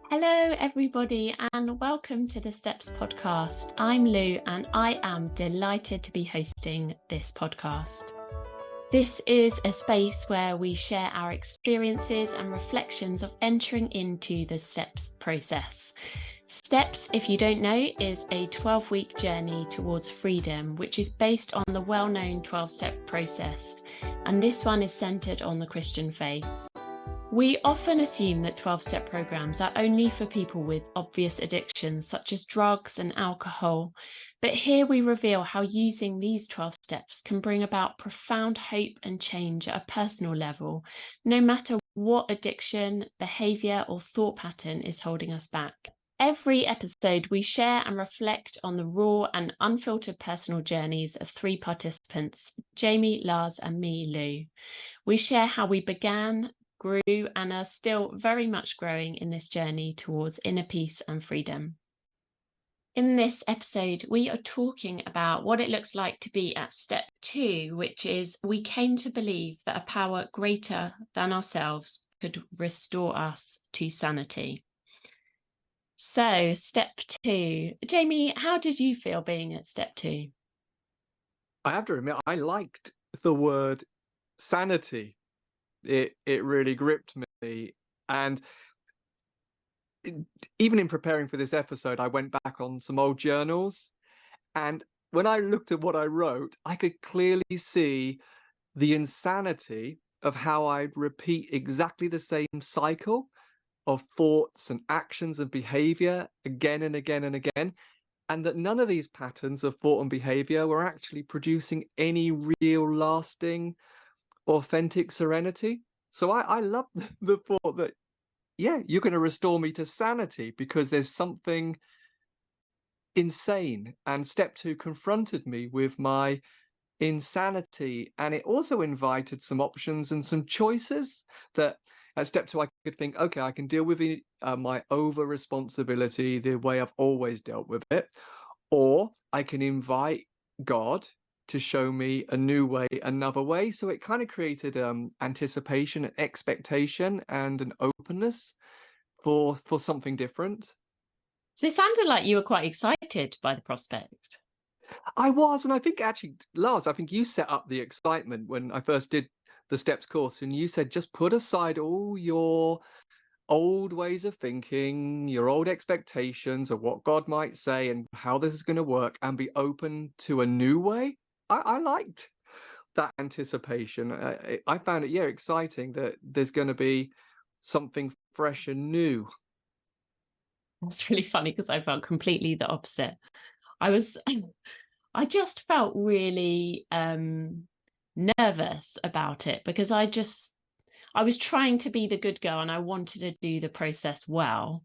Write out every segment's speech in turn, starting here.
Hello, everybody, and welcome to the Steps podcast. I'm Lou, and I am delighted to be hosting this podcast. This is a space where we share our experiences and reflections of entering into the Steps process. Steps, if you don't know, is a 12-week journey towards freedom, which is based on the well-known 12-step process, and this one is centered on the Christian faith. We often assume that 12-step programs are only for people with obvious addictions such as drugs and alcohol, but here we reveal how using these 12 steps can bring about profound hope and change at a personal level, no matter what addiction, behaviour or thought pattern is holding us back. Every episode, we share and reflect on the raw and unfiltered personal journeys of three participants, Jamie, Lars and me, Lou. We share how we began, grew and are still very much growing in this journey towards inner peace and freedom. In this episode, we are talking about what it looks like to be at step 2, which is we came to believe that a power greater than ourselves could restore us to sanity. So, step 2. Jamie, how did you feel being at step 2? I have to admit, I liked the word sanity. It really gripped me. And even in preparing for this episode, I went back on some old journals. And when I looked at what I wrote, I could clearly see the insanity of how I'd repeat exactly the same cycle of thoughts and actions and behavior again and again and again. And that none of these patterns of thought and behavior were actually producing any real lasting authentic serenity. So I love the thought that, yeah, you're going to restore me to sanity because there's something insane. And step 2 confronted me with my insanity. And it also invited some options and some choices that at step 2, I could think, okay, I can deal with my over responsibility the way I've always dealt with it. Or I can invite God to show me a new way, another way. So it kind of created anticipation, and expectation, and an openness for something different. So it sounded like you were quite excited by the prospect. I was, and I think actually, Lars, I think you set up the excitement when I first did the Steps course, and you said just put aside all your old ways of thinking, your old expectations of what God might say and how this is going to work, and be open to a new way. I liked that anticipation. I found it, exciting that there's going to be something fresh and new. That's really funny because I felt completely the opposite. I just felt really nervous about it because I was trying to be the good girl and I wanted to do the process well.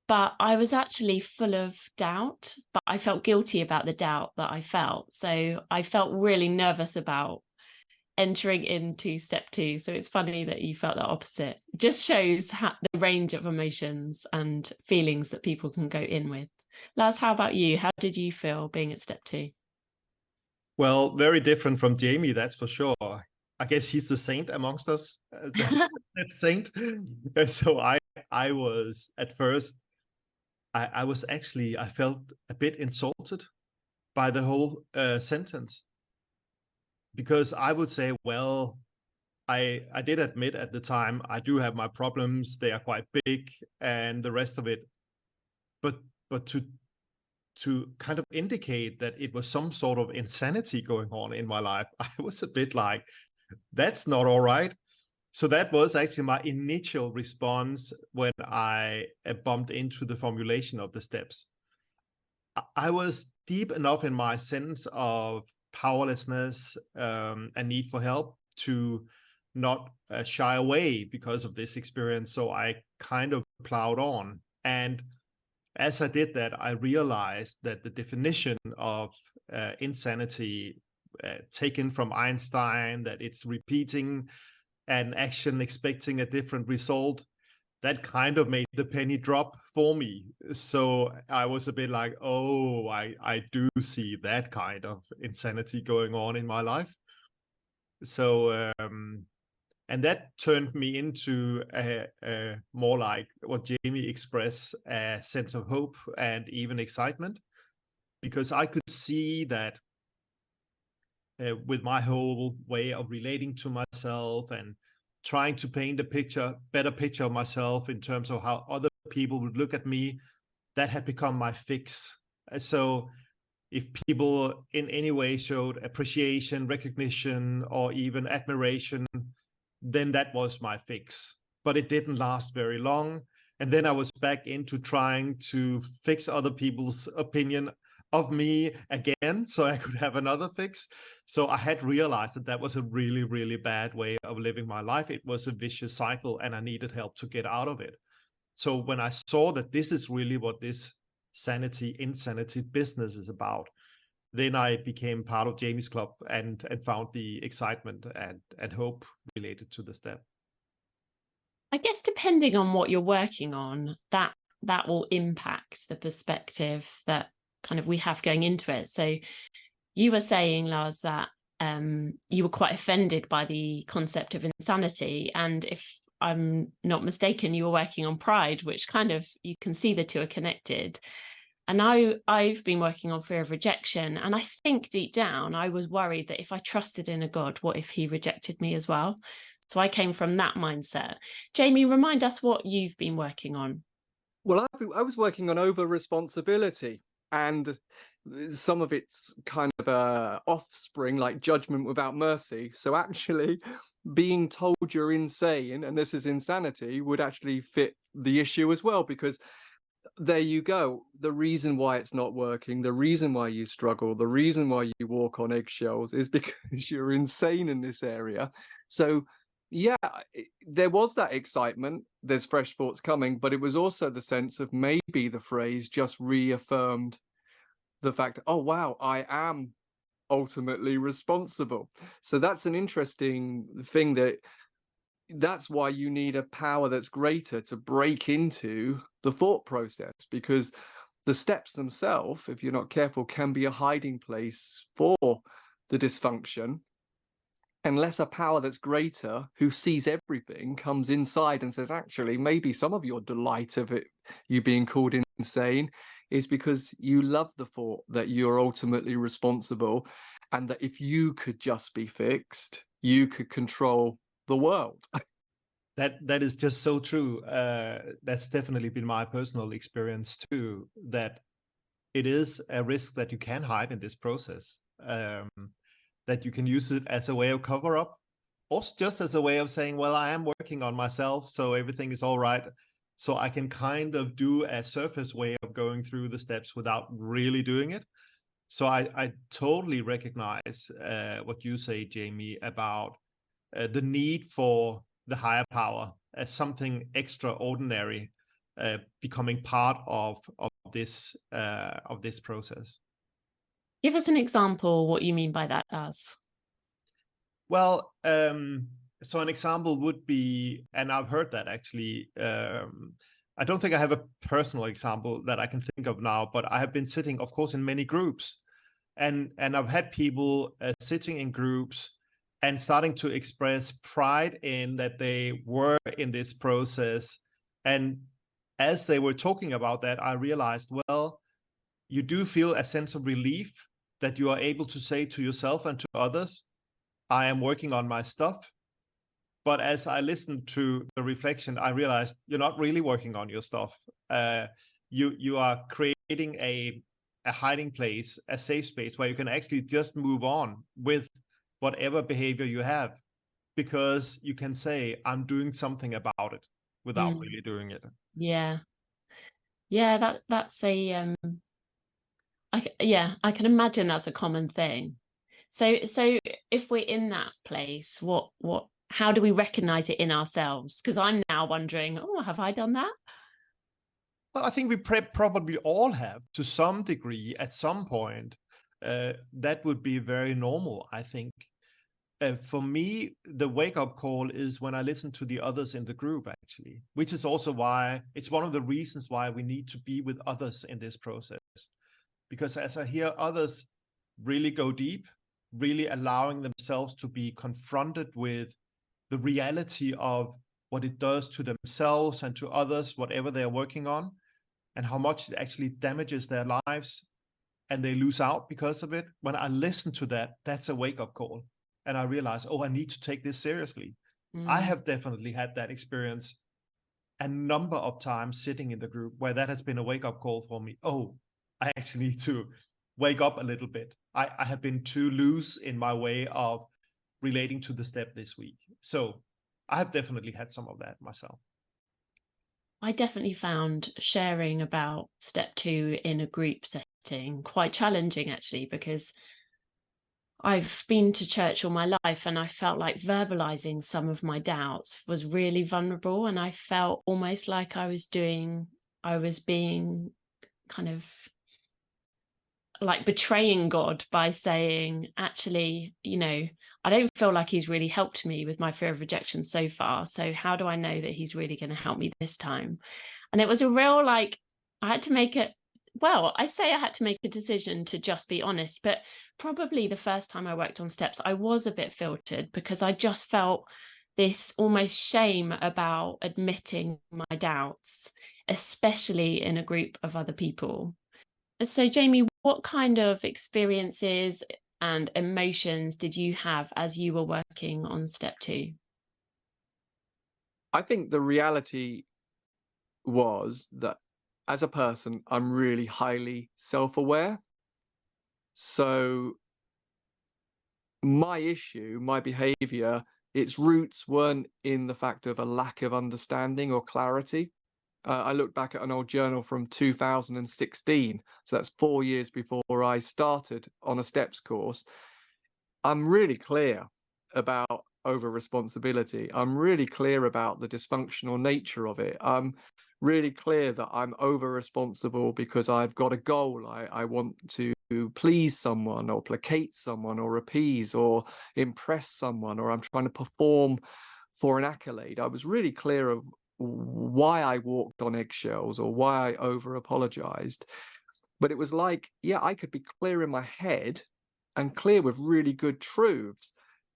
But I was actually full of doubt, but I felt guilty about the doubt that I felt. So I felt really nervous about entering into step 2. So it's funny that you felt the opposite. It just shows the range of emotions and feelings that people can go in with. Lars, how about you? How did you feel being at step 2? Well, very different from Jamie, that's for sure. I guess he's the saint amongst us, the saint. So I was at first, I felt a bit insulted by the whole sentence, because I would say, well, I did admit at the time I do have my problems; they are quite big, and the rest of it. But to kind of indicate that it was some sort of insanity going on in my life, I was a bit like, that's not all right. So that was actually my initial response when I bumped into the formulation of the steps. I was deep enough in my sense of powerlessness and need for help to not shy away because of this experience. So I kind of plowed on. And as I did that, I realized that the definition of insanity taken from Einstein, that it's repeating an action expecting a different result, that kind of made the penny drop for me. So I was a bit like, oh, I do see that kind of insanity going on in my life. So And that turned me into a more like what Jamie expressed, a sense of hope and even excitement, because I could see that with my whole way of relating to myself and trying to paint a better picture of myself in terms of how other people would look at me, that had become my fix. So if people in any way showed appreciation, recognition, or even admiration, then that was my fix. But it didn't last very long. And then I was back into trying to fix other people's opinion of me again, so I could have another fix. So I had realized that that was a really, really bad way of living my life. It was a vicious cycle, and I needed help to get out of it. So when I saw that this is really what this sanity, insanity business is about, then I became part of Jamie's club and found the excitement and hope related to the step. I guess depending on what you're working on, that will impact the perspective that kind of we have going into it. So you were saying, Lars, that you were quite offended by the concept of insanity. And if I'm not mistaken, you were working on pride, which kind of, you can see the two are connected. And I've been working on fear of rejection. And I think deep down, I was worried that if I trusted in a God, what if he rejected me as well? So I came from that mindset. Jamie, remind us what you've been working on. Well, I was working on over responsibility, and some of it's kind of a offspring, like judgment without mercy. So actually being told you're insane and this is insanity would actually fit the issue as well, because there you go. The reason why it's not working, the reason why you struggle, the reason why you walk on eggshells is because you're insane in this area. So yeah, there was that excitement, there's fresh thoughts coming, but it was also the sense of maybe the phrase just reaffirmed the fact, oh wow, I am ultimately responsible. So that's an interesting thing, that's why you need a power that's greater to break into the thought process, because the steps themselves, if you're not careful, can be a hiding place for the dysfunction, unless a power that's greater, who sees everything, comes inside and says, actually, maybe some of your delight of it, you being called insane, is because you love the thought that you're ultimately responsible, and that if you could just be fixed, you could control the world. That is just so true. That's definitely been my personal experience too, that it is a risk that you can hide in this process, that you can use it as a way of cover up, also just as a way of saying, well, I am working on myself, so everything is all right. So I can kind of do a surface way of going through the steps without really doing it. So I totally recognize what you say, Jamie, about the need for the higher power as something extraordinary becoming part of this process. Give us an example what you mean by that, Lars. Well, so an example would be, and I've heard that actually, I don't think I have a personal example that I can think of now, but I have been sitting, of course, in many groups, and I've had people sitting in groups and starting to express pride in that they were in this process. And as they were talking about that, I realized, well, you do feel a sense of relief that you are able to say to yourself and to others, I am working on my stuff. But as I listened to the reflection, I realized you're not really working on your stuff. You are creating a hiding place, a safe space where you can actually just move on with whatever behavior you have, because you can say, I'm doing something about it without really doing it. Yeah. Yeah, that's a I can imagine that's a common thing. So if we're in that place, how do we recognize it in ourselves? Because I'm now wondering, oh, have I done that? Well, I think we probably all have to some degree at some point. That would be very normal, I think. For me, the wake-up call is when I listen to the others in the group, actually, which is also why it's one of the reasons why we need to be with others in this process. Because as I hear others really go deep, really allowing themselves to be confronted with the reality of what it does to themselves and to others, whatever they're working on, and how much it actually damages their lives and they lose out because of it. When I listen to that, that's a wake-up call. And I realize, oh, I need to take this seriously. I have definitely had that experience a number of times sitting in the group where that has been a wake-up call for me. Oh, I actually need to wake up a little bit. I have been too loose in my way of relating to the step this week. So I have definitely had some of that myself. I definitely found sharing about step 2 in a group setting quite challenging, actually, because I've been to church all my life and I felt like verbalizing some of my doubts was really vulnerable. And I felt almost like I was being kind of like betraying God by saying, actually, I don't feel like he's really helped me with my fear of rejection so far. So how do I know that he's really going to help me this time? And it was a real, like, I had to make it. Well, I say I had to make a decision to just be honest, but probably the first time I worked on steps, I was a bit filtered because I just felt this almost shame about admitting my doubts, especially in a group of other people. So, Jamie, what kind of experiences and emotions did you have as you were working on step 2? I think the reality was that as a person, I'm really highly self-aware. So my issue, my behavior, its roots weren't in the fact of a lack of understanding or clarity. I looked back at an old journal from 2016, so that's 4 years before I started on a steps course. I'm really clear about over responsibility. I'm really clear about the dysfunctional nature of it. I'm really clear that I'm over responsible because I've got a goal. I want to please someone or placate someone or appease or impress someone, or I'm trying to perform for an accolade. I was really clear of why I walked on eggshells or why I over apologized. But it was like, yeah, I could be clear in my head and clear with really good truths,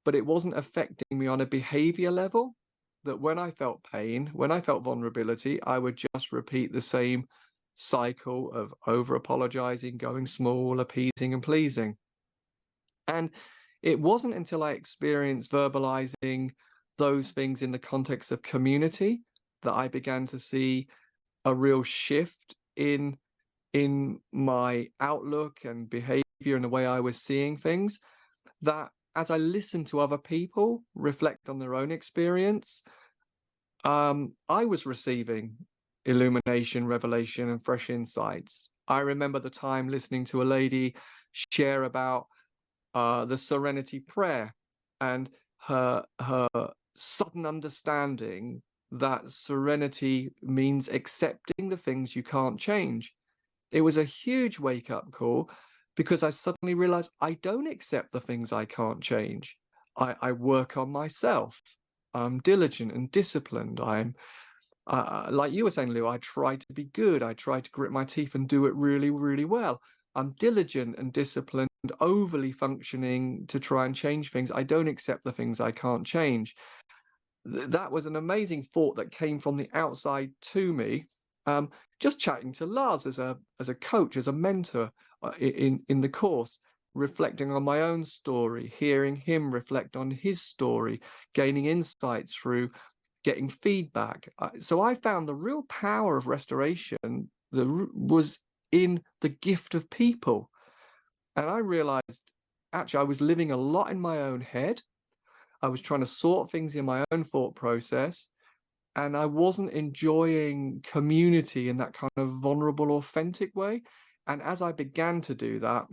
but it wasn't affecting me on a behavior level. That when I felt pain, when I felt vulnerability, I would just repeat the same cycle of over apologizing, going small, appeasing and pleasing. And it wasn't until I experienced verbalizing those things in the context of community that I began to see a real shift in my outlook and behavior and the way I was seeing things, that as I listened to other people reflect on their own experience, I was receiving illumination, revelation, and fresh insights. I remember the time listening to a lady share about the Serenity Prayer and her sudden understanding that serenity means accepting the things you can't change. It was a huge wake-up call because I suddenly realized I don't accept the things I can't change. I work on myself. I'm diligent and disciplined. I'm like you were saying, Lou, I try to be good. I try to grit my teeth and do it really, really well. I'm diligent and disciplined, overly functioning to try and change things. I don't accept the things I can't change. That was an amazing thought that came from the outside to me. Just chatting to Lars as a coach, as a mentor in the course, reflecting on my own story, hearing him reflect on his story, gaining insights through getting feedback. So I found the real power of restoration was in the gift of people. And I realized, actually, I was living a lot in my own head. I was trying to sort things in my own thought process. And I wasn't enjoying community in that kind of vulnerable, authentic way. And as I began to do that,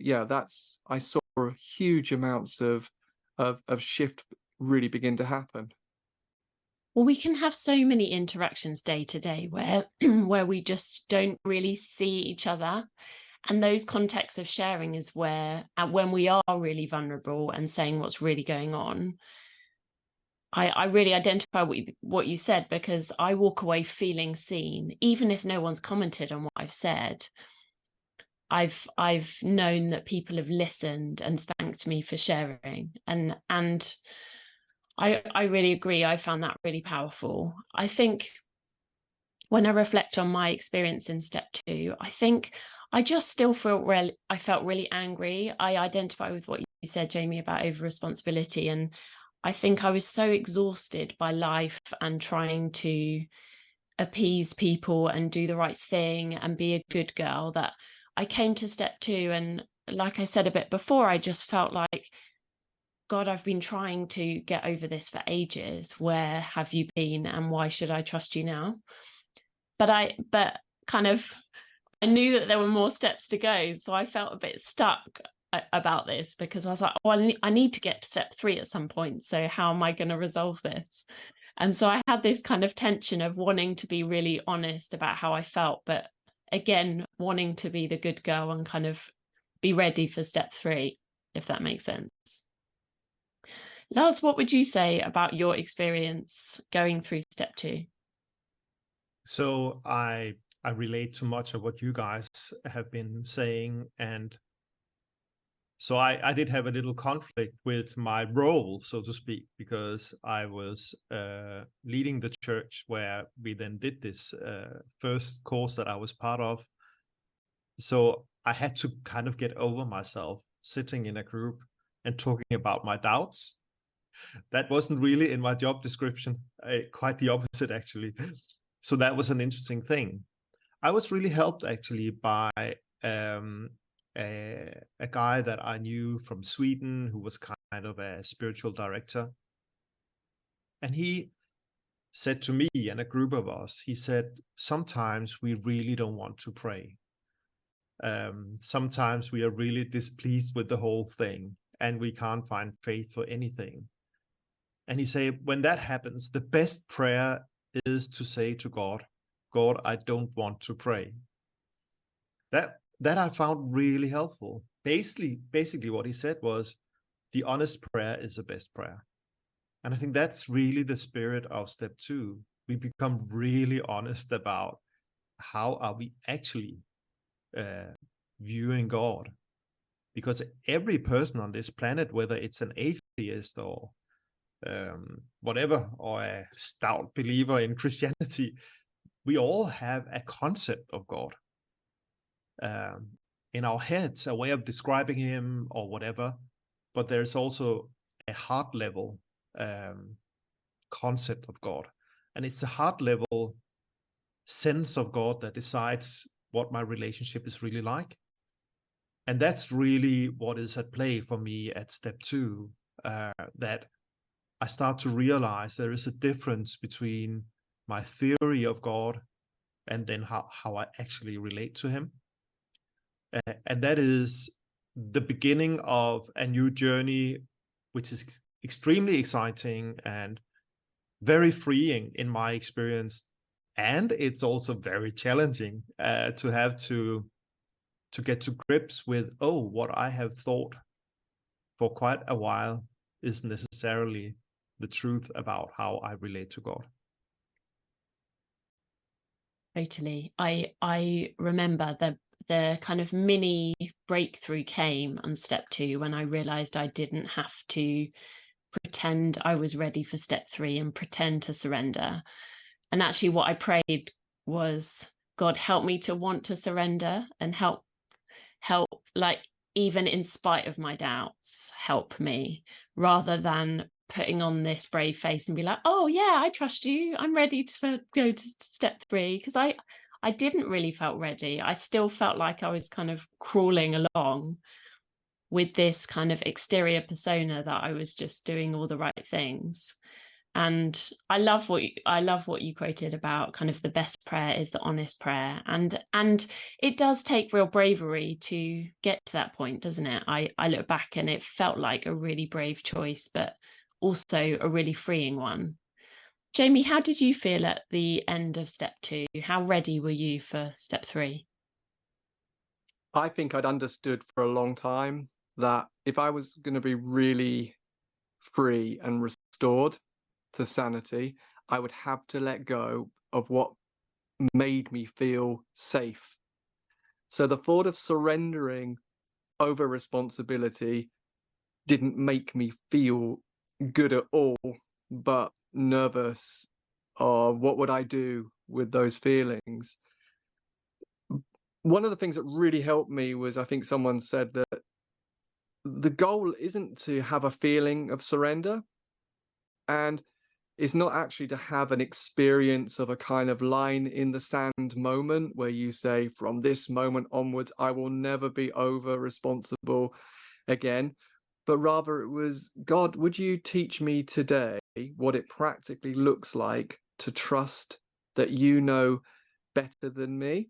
I saw huge amounts of shift really begin to happen. Well, we can have so many interactions day to day where where we just don't really see each other. And those contexts of sharing is where, when we are really vulnerable and saying what's really going on, I really identify with what you said, because I walk away feeling seen, even if no one's commented on what I've said. I've known that people have listened and thanked me for sharing, and I really agree. I found that really powerful. I think when I reflect on my experience in step 2, I think I just still I felt really angry. I identify with what you said, Jamie, about over responsibility. And I think I was so exhausted by life and trying to appease people and do the right thing and be a good girl that I came to step 2. And like I said a bit before, I just felt like, God, I've been trying to get over this for ages. Where have you been? And why should I trust you now? But kind of, I knew that there were more steps to go. So I felt a bit stuck about this, because I was like, oh, I need to get to step 3 at some point. So how am I going to resolve this? And so I had this kind of tension of wanting to be really honest about how I felt, but again, wanting to be the good girl and kind of be ready for step 3, if that makes sense. Lars, what would you say about your experience going through step 2? So I relate to much of what you guys have been saying, and so I did have a little conflict with my role, so to speak, because I was leading the church where we then did this first course that I was part of. So I had to kind of get over myself sitting in a group and talking about my doubts. That wasn't really in my job description, quite the opposite, actually. So that was an interesting thing. I was really helped, actually, by a guy that I knew from Sweden who was kind of a spiritual director. And he said to me and a group of us, he said, sometimes we really don't want to pray. Sometimes we are really displeased with the whole thing and we can't find faith for anything. And he said, when that happens, the best prayer is to say to God, God, I don't want to pray. That I found really helpful. Basically what he said was, the honest prayer is the best prayer. And I think that's really the spirit of step 2. We become really honest about how are we actually viewing God. Because every person on this planet, whether it's an atheist or whatever, or a stout believer in Christianity, we all have a concept of God in our heads, a way of describing him or whatever, but there's also a heart level concept of God, and it's a heart level sense of God that decides what my relationship is really like. And that's really what is at play for me at step 2, that I start to realize there is a difference between my theory of God and then how I actually relate to him. And that is the beginning of a new journey, which is extremely exciting and very freeing in my experience. And it's also very challenging to have to get to grips with, oh, what I have thought for quite a while is necessarily the truth about how I relate to God. Totally. I remember the kind of mini breakthrough came on step 2 when I realized I didn't have to pretend I was ready for step 3 and pretend to surrender. And actually what I prayed was, God, help me to want to surrender, and help, like, even in spite of my doubts, help me, rather than putting on this brave face and be like, oh yeah, I trust you, I'm ready to go to step 3. Because I didn't really felt ready. I still felt like I was kind of crawling along with this kind of exterior persona that I was just doing all the right things. And I love what you quoted about kind of the best prayer is the honest prayer. And it does take real bravery to get to that point, doesn't it? I look back and it felt like a really brave choice, but also a really freeing one. Jamie, how did you feel at the end of step 2? How ready were you for step 3? I think I'd understood for a long time that if I was going to be really free and restored to sanity, I would have to let go of what made me feel safe. So the thought of surrendering over responsibility didn't make me feel good at all. but nervous. Or what would I do with those feelings? One of the things that really helped me was, I think someone said that the goal isn't to have a feeling of surrender, and it's not actually to have an experience of a kind of line in the sand moment where you say, from this moment onwards, I will never be over responsible again. But rather it was, God, would you teach me today what it practically looks like to trust that you know better than me?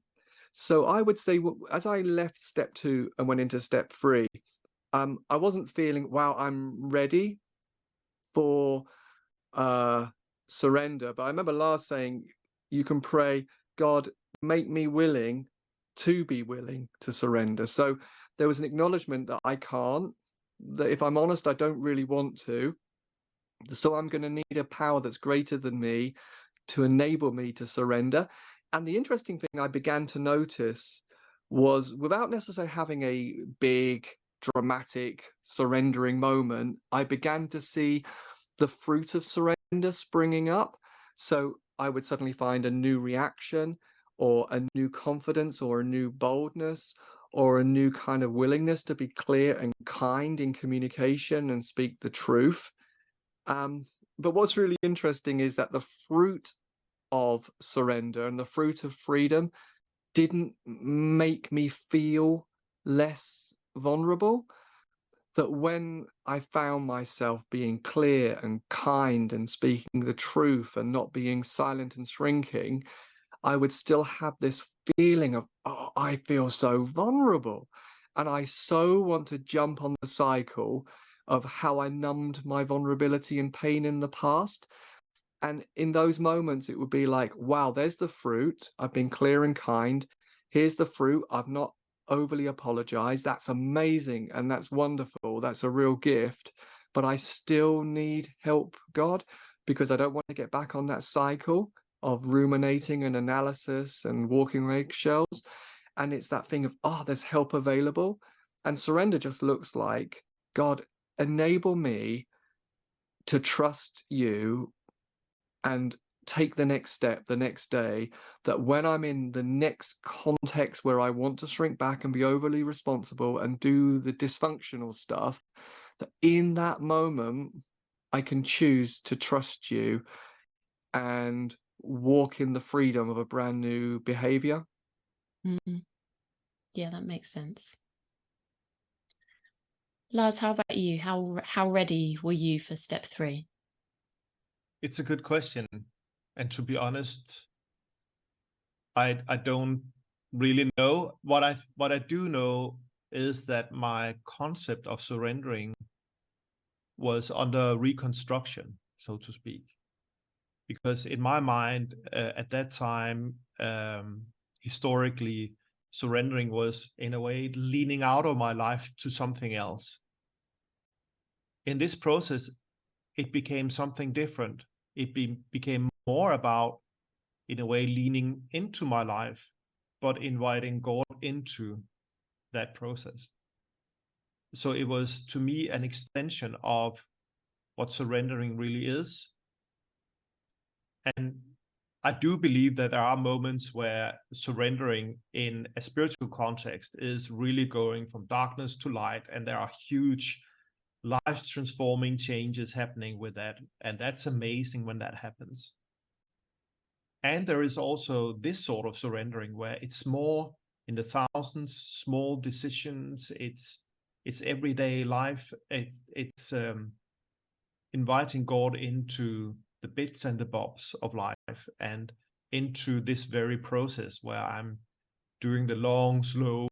So I would say, as I left step 2 and went into step 3, I wasn't feeling, wow, I'm ready for surrender. But I remember Lars saying, you can pray, God, make me willing to be willing to surrender. So there was an acknowledgement that I can't, that if I'm honest, I don't really want to. So I'm going to need a power that's greater than me to enable me to surrender. And the interesting thing I began to notice was, without necessarily having a big, dramatic, surrendering moment, I began to see the fruit of surrender springing up. So I would suddenly find a new reaction, or a new confidence, or a new boldness, or a new kind of willingness to be clear and kind in communication and speak the truth. But what's really interesting is that the fruit of surrender and the fruit of freedom didn't make me feel less vulnerable. That when I found myself being clear and kind and speaking the truth and not being silent and shrinking, I would still have this feeling of, oh, I feel so vulnerable. And I so want to jump on the cycle of how I numbed my vulnerability and pain in the past. And in those moments, it would be like, wow, there's the fruit. I've been clear and kind. Here's the fruit. I've not overly apologized. That's amazing. And that's wonderful. That's a real gift. But I still need help, God, because I don't want to get back on that cycle of ruminating and analysis and walking on eggshells. And it's that thing of, oh, there's help available. And surrender just looks like, God, enable me to trust you and take the next step the next day, that when I'm in the next context where I want to shrink back and be overly responsible and do the dysfunctional stuff, that in that moment I can choose to trust you and walk in the freedom of a brand new behavior. Mm-hmm. Yeah, that makes sense. Lars, how about you? How ready were you for step 3? It's a good question. And to be honest, I don't really know. What I do know is that my concept of surrendering was under reconstruction, so to speak. Because in my mind, at that time, historically, surrendering was in a way leaning out of my life to something else. In this process, it became something different. It became more about, in a way, leaning into my life, but inviting God into that process. So it was, to me, an extension of what surrendering really is. And I do believe that there are moments where surrendering in a spiritual context is really going from darkness to light, and there are huge life-transforming changes happening with that. And that's amazing when that happens. And there is also this sort of surrendering where it's more in the thousands, small decisions. It's everyday life. It's inviting God into the bits and the bobs of life, and into this very process where I'm doing the long, slow